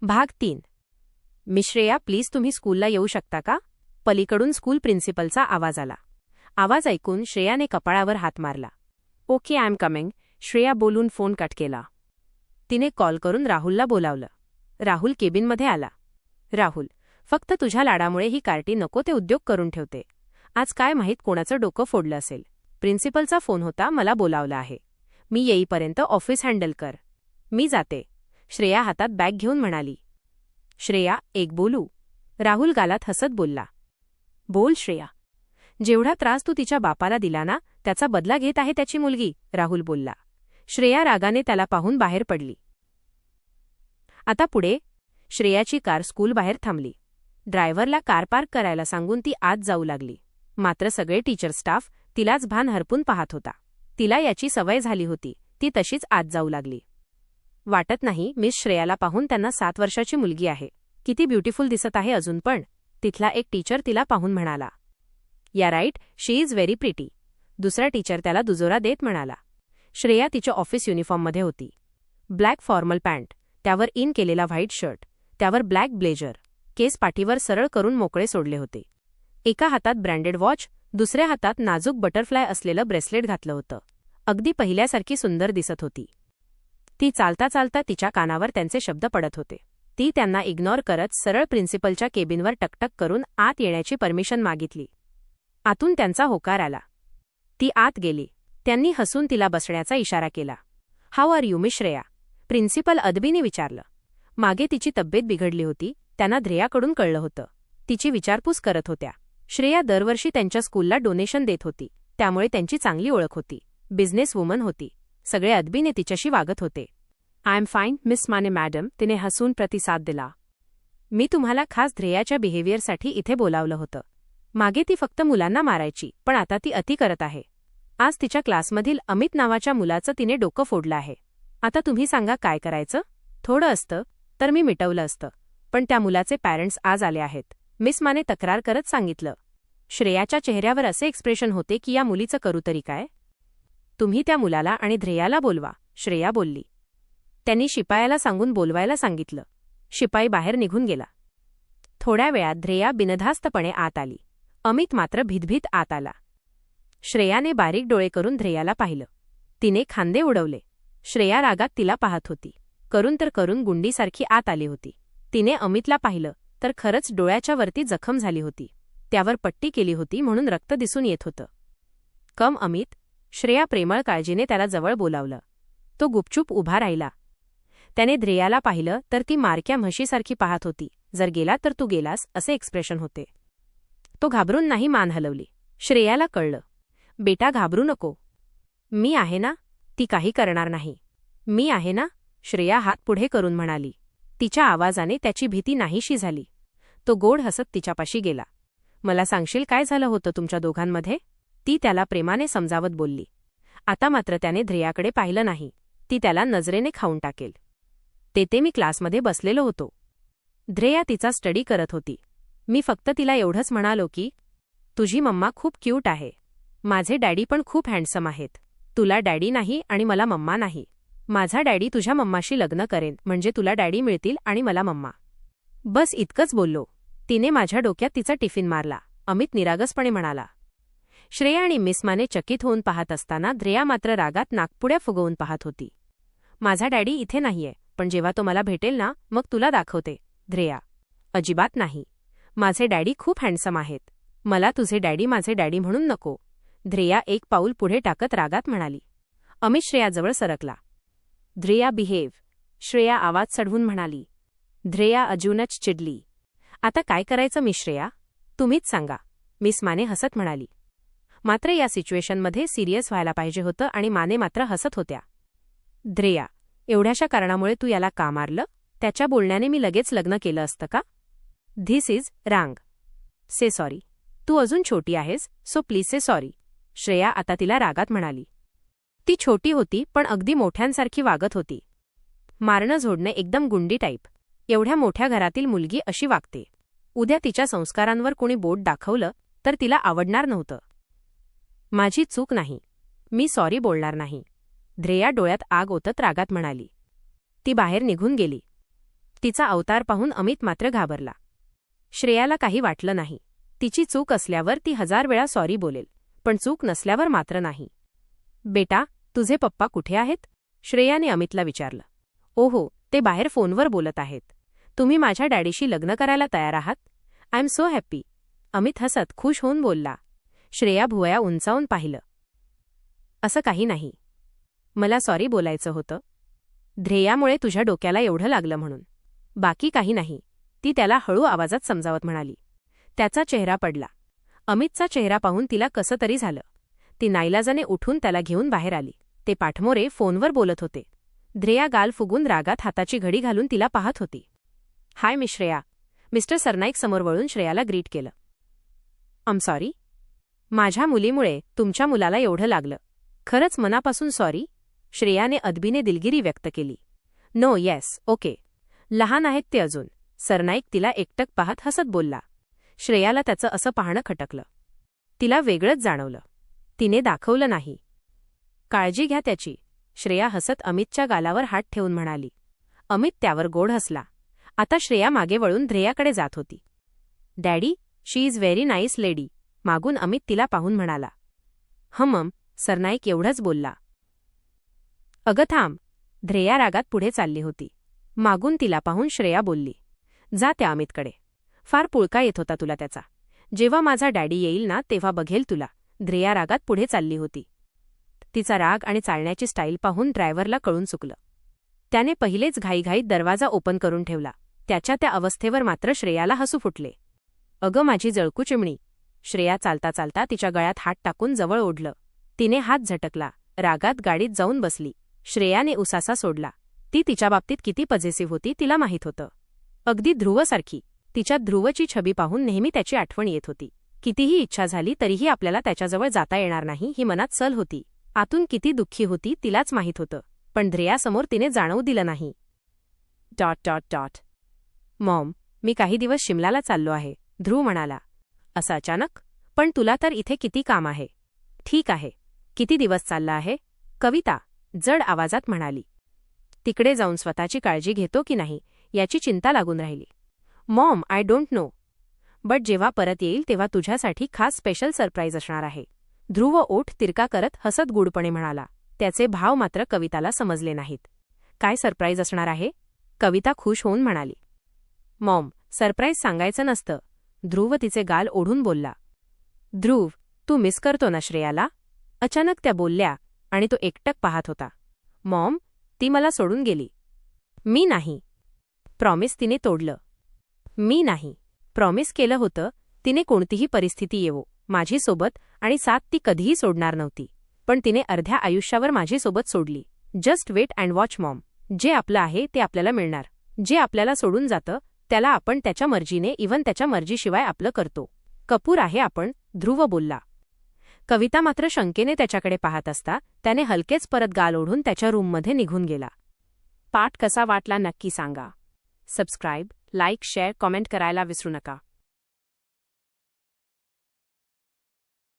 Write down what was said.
भाग 3. श्रेया, प्लीज तुम्ही स्कूलला येऊ शकता का? पलीकडून स्कूल प्रिन्सिपलचा आवाज आला. आवाज ऐकून श्रेयाने कपाळावर हात मारला. Okay, I am coming, Shreya बोलून फोन कट केला. तिने कॉल करून राहुलला बोलावलं. राहुल केबिनमध्ये आला. राहुल, फक्त तुझ्या लाडामुळे ही कार्टी नको ते उद्योग करून ठेवते. आज काय माहीत कोणाचं डोकं फोडलं असेल. प्रिन्सिपलचा फोन होता, मला बोलावलं आहे. मी येईपर्यंत ऑफिस हँडल कर. मी जाते, श्रेया हातात बॅग घेऊन म्हणाली. श्रेया, एक बोलू? राहुल गालात हसत बोलला. बोल श्रेया. जेवढा त्रास तू तिच्या बापाला दिला ना, त्याचा बदला घेत आहे त्याची मुलगी, राहुल बोलला. श्रेया रागाने त्याला पाहून बाहेर पडली. आता पुढे. श्रेयाची कार स्कूलबाहेर थांबली. ड्रायव्हरला कार पार्क करायला सांगून ती आत जाऊ लागली. मात्र सगळे टीचर स्टाफ तिलाच भान हरपून पाहत होता. तिला याची सवय झाली होती. ती तशीच आत जाऊ लागली. वाटत नाही मिस श्रेयाला पाहून त्यांना 7 वर्षाची मुलगी आहे. किती ब्युटिफुल दिसत आहे अजून पण. तिथला एक टीचर तिला पाहून म्हणाला. Yeah right, she is very pretty. दुसरा टीचर त्याला दुजोरा देत म्हणाला. श्रेया तिच्या ऑफिस युनिफॉर्ममध्ये होती. ब्लॅक फॉर्मल पॅन्ट, त्यावर इन केलेला व्हाईट शर्ट, त्यावर ब्लॅक ब्लेजर, केस पाठीवर सरळ करून मोकळे सोडले होते. एका हातात ब्रँडेड वॉच, दुसऱ्या हातात नाजूक बटरफ्लाय असलेलं ब्रेसलेट घातलं होतं. अगदी पहिल्यासारखी सुंदर दिसत होती. ती चालता चालता तिच्या कानावर त्यांचे शब्द पडत होते. ती त्यांना इग्नोर करत सरळ प्रिन्सिपलच्या केबिनवर टकटक करून आत येण्याची परमिशन मागितली. आतून त्यांचा होकार आला. ती आत गेली. त्यांनी हसून तिला बसण्याचा इशारा केला. How are you miss Shreya? Principal अदबीने विचारलं. मागे तिची तब्येत बिघडली होती, त्यांना ध्रेयाकडून कळलं होतं. तिची विचारपूस करत होत्या. श्रेया दरवर्षी त्यांच्या स्कूलला डोनेशन देत होती, त्यामुळे त्यांची चांगली ओळख होती. बिझनेस वुमन होती. सगळे अदबीने तिच्याशी वागत होते. I am fine miss Mane madam, तिने हसून प्रतिसाद दिला. मी तुम्हाला खास ध्रेयाच्या बिहेवियरसाठी इथे बोलावलं होतं. मागे ती फक्त मुलांना मारायची, पण आता ती अति करत आहे. आज तिच्या क्लासमधील अमित नावाच्या मुलाचं तिने डोकं फोडलं आहे. आता तुम्ही सांगा काय करायचं? थोडं असतं तर मी मिटवलं असतं, पण त्या मुलाचे पॅरेंट्स आज आले आहेत, मिस माने तक्रार करत सांगितलं. श्रेयाच्या चेहऱ्यावर असे एक्सप्रेशन होते की या मुलीचं करू तरी काय? तुम्ही त्या मुलाला आणि ध्रेयाला बोलवा, श्रेया बोलली. त्यांनी शिपायाला सांगून बोलवायला सांगितलं. शिपाई बाहेर निघून गेला. थोड्या वेळात ध्रेया बिनधास्तपणे आत आली. अमित मात्र भीतभीत आत आला. श्रेयाने बारीक डोळे करून ध्रेयाला पाहिलं. तिने खांदे उडवले. श्रेया रागात तिला पाहत होती. करून गुंडीसारखी आत आली होती. तिने अमितला पाहिलं तर खरंच डोळ्याच्या वरती जखम झाली होती. त्यावर पट्टी केली होती म्हणून रक्त दिसून येत होतं. कम अमित, श्रेया प्रेमळ काळजीने त्याला जवळ बोलावलं. तो गुपचूप उभा राहिला. त्याने ध्रेयाला पाहिलं तर ती मारक्या म्हशीसारखी पाहत होती. जर गेला तर तू गेलास असे एक्सप्रेशन होते. तो घाबरून नाही मान हलवली. श्रेयाला कळलं. बेटा घाबरू नको, मी आहे ना, ती काही करणार नाही. मी आहे ना, श्रेया हात पुढे करून म्हणाली. तिच्या आवाजाने त्याची भीती नाहीशी झाली. तो गोड हसत तिच्यापाशी गेला. मला सांगशील काय झालं होतं तुमच्या दोघांमध्ये? ती त्याला प्रेमाने समजावत बोलली. आता मात्र त्याने ध्रेयाकडे पाहिलं नाही. ती त्याला नजरेने खाऊन टाकेल. तेथे मी क्लासमध्ये बसलेलो होतो. ध्रेया तिचा स्टडी करत होती. मी फक्त तिला एवढंच म्हणालो की तुझी मम्मा खूप क्यूट आहे. माझे डॅडी पण खूप हँडसम आहेत. तुला डॅडी नाही आणि मला मम्मा नाही. माझा डॅडी तुझ्या मम्माशी लग्न करेन म्हणजे तुला डॅडी मिळतील आणि मला मम्मा. बस इतकंच बोललो. तिने माझ्या डोक्यात तिचा टिफिन मारला, अमित निरागसपणे म्हणाला. श्रेया आणि मिस माने चकित होऊन पाहत असताना ध्रेया मात्र रागात नाकपुड्या फुगवून पाहत होती. माझा डॅडी इथे नाहीये, पण जेव्हा तो मला भेटेल ना मग तुला दाखवते. ध्रेया, अजिबात नाही. माझे डॅडी खूप हँडसम आहेत. मला तुझे डॅडी माझे डॅडी म्हणून नको. ध्रेया एक पाऊल पुढे टाकत रागात म्हणाली. अमित श्रेयाजवळ सरकला. ध्रेया बिहेव, श्रेया आवाज चढवून म्हणाली. ध्रेया अजूनच चिडली. आता काय करायचं मिस श्रेया? तुम्हीच सांगा, मिस माने हसत म्हणाली. मात्र या सिच्युएशनमध्ये सिरियस व्हायला पाहिजे होतं आणि माने मात्र हसत होत्या. ध्रेया, एवढ्याशा कारणामुळे तू याला का मारलं? त्याच्या बोलण्याने मी लगेच लग्न केलं असतं का? धिस इज रांग. से सॉरी. तू अजून छोटी आहेस, so please say sorry. Shreya आता तिला रागात म्हणाली. ती छोटी होती पण अगदी मोठ्यांसारखी वागत होती. मारणं झोडणे एकदम गुंडी टाईप. एवढ्या मोठ्या घरातील मुलगी अशी वागते. उद्या तिच्या संस्कारांवर कोणी बोट दाखवलं तर तिला आवडणार नव्हतं. माझी चूक नाही. मी सॉरी बोलणार नाही. ध्रेया डोळ्यात आग ओतत रागात म्हणाली. ती बाहेर निघून गेली. तिचा अवतार पाहून अमित मात्र घाबरला. श्रेयाला काही वाटलं नाही. तिची चूक असल्यावर ती 1000 वेळा सॉरी बोलेल, पण चूक नसल्यावर मात्र नाही. बेटा, तुझे पप्पा कुठे आहेत? श्रेयाने अमितला विचारलं. ओहो, ते बाहेर फोनवर बोलत आहेत. तुम्ही माझ्या डॅडीशी लग्न करायला तयार आहात? I am so happy. Amit हसत खुश होऊन बोलला. श्रेया भुवया उंचावून पाहिलं. असं काही नाही. मला सॉरी बोलायचं होतं. ध्येयामुळे तुझ्या डोक्याला एवढं लागलं म्हणून. बाकी काही नाही, ती त्याला हळू आवाजात समजावत म्हणाली. त्याचा चेहरा पडला. अमितचा चेहरा पाहून तिला कसं तरी झालं. ती नाईलाजाने उठून त्याला घेऊन बाहेर आली. ते पाठमोरे फोनवर बोलत होते. ध्येया गाल फुगून रागात हाताची घडी घालून तिला पाहत होती. Hi miss Shreya. Mister Sarnaik समोर वळून श्रेयाला ग्रीट केलं. आम सॉरी. माझ्या मुलीमुळे तुमच्या मुलाला एवढं लागलं. खरंच मनापासून सॉरी. श्रेयाने अदबीने दिलगिरी व्यक्त केली. No yes okay. लहान आहेत ते अजून. सरनाईक तिला एकटक पाहत हसत बोलला. श्रेयाला त्याचं असं पाहणं खटकलं. तिला वेगळंच जाणवलं. तिने दाखवलं नाही. काळजी घ्या त्याची. श्रेया हसत अमितच्या गालावर हात ठेवून म्हणाली. अमित त्यावर गोड हसला. आता श्रेया मागे वळून ध्येयाकडे जात होती. Daddy, she is very nice lady. मागून अमित तिला पाहून म्हणाला. मम. सरनाईक एवढंच बोलला. अगं थांब. ध्येया रागात पुढे चालली होती. मागून तिला पाहून श्रेया बोलली. जा त्या अमितकडे. फार पुळका येत होता तुला त्याचा. जेव्हा माझा डॅडी येईल ना तेव्हा बघेल तुला. ध्येया रागात पुढे चालली होती. तिचा राग आणि चालण्याची स्टाईल पाहून ड्रायव्हरला कळून चुकलं. त्याने पहिलेच घाईघाईत दरवाजा ओपन करून ठेवला. त्याच्या त्या अवस्थेवर मात्र श्रेयाला हसू फुटले. अगं माझी जळकू चिमणी. श्रेया चालता चालता तिच्या गळ्यात हात टाकून जवळ ओढलं. तिने हात झटकला. रागात गाडीत जाऊन बसली. श्रेयाने उसासा सोडला. ती तिच्या बाबतीत किती पॉझिटिव्ह होती तिला माहीत होतं. अगदी ध्रुवसारखी. तिच्यात ध्रुवची छबी पाहून नेहमी त्याची आठवण येत होती. कितीही इच्छा झाली तरीही आपल्याला त्याच्याजवळ जाता येणार नाही ही मनात सल होती. आतून किती दुःखी होती तिलाच माहीत होतं, पण ध्येयासमोर तिने जाणवू दिलं नाही. मॉम, मी काही दिवस शिमलाला चाललो आहे, ध्रुव म्हणाला. असं अचानक? पण तुला तर इथे किती काम आहे. ठीक आहे. किती दिवस चालला आहे? कविता जड आवाजात म्हणाली. तिकडे जाऊन स्वतःची काळजी घेतो की नाही याची चिंता लागून राहिली. Maugham, I don't know. But जेव्हा परत येईल तेव्हा तुझ्यासाठी खास स्पेशल सरप्राईज असणार आहे. ध्रुव ओठ तिरका करत हसत गूढपणे म्हणाला. त्याचे भाव मात्र कविताला समजले नाहीत. काय सरप्राईज असणार आहे? कविता खुश होऊन म्हणाली. मॉम, सरप्राईज सांगायचं नसतं. ध्रुव तिचे गाल ओढून बोलला. ध्रुव, तू मिस करतो ना श्रेयाला? अचानक त्या बोलल्या आणि तो एकटक पाहत होता. मॉम, ती मला सोडून गेली. मी नाही. प्रॉमिस तिने तोडलं. मी नाही. प्रॉमिस केलं होतं तिने कोणतीही परिस्थिती येवो माझीसोबत आणि साथ ती कधीही सोडणार नव्हती. पण तिने अर्ध्या आयुष्यावर माझीसोबत सोडली. Just wait and watch mom. जे आपलं आहे ते आपल्याला मिळणार. जे आपल्याला सोडून जातं त्याला आपण त्याच्या मर्जीने इव्हन त्याच्या मर्जीशिवाय आपलं करतो. कपूर आहे आपण, ध्रुव बोलला. कविता मात्र शंकेने त्याच्याकडे पाहत असता त्याने हलकेच परत गाल ओढून त्याच्या रूममध्ये निघून गेला. पाठ कसा वाटला नक्की सांगा. सबस्क्राईब, लाईक, शेअर, कॉमेंट करायला विसरू नका.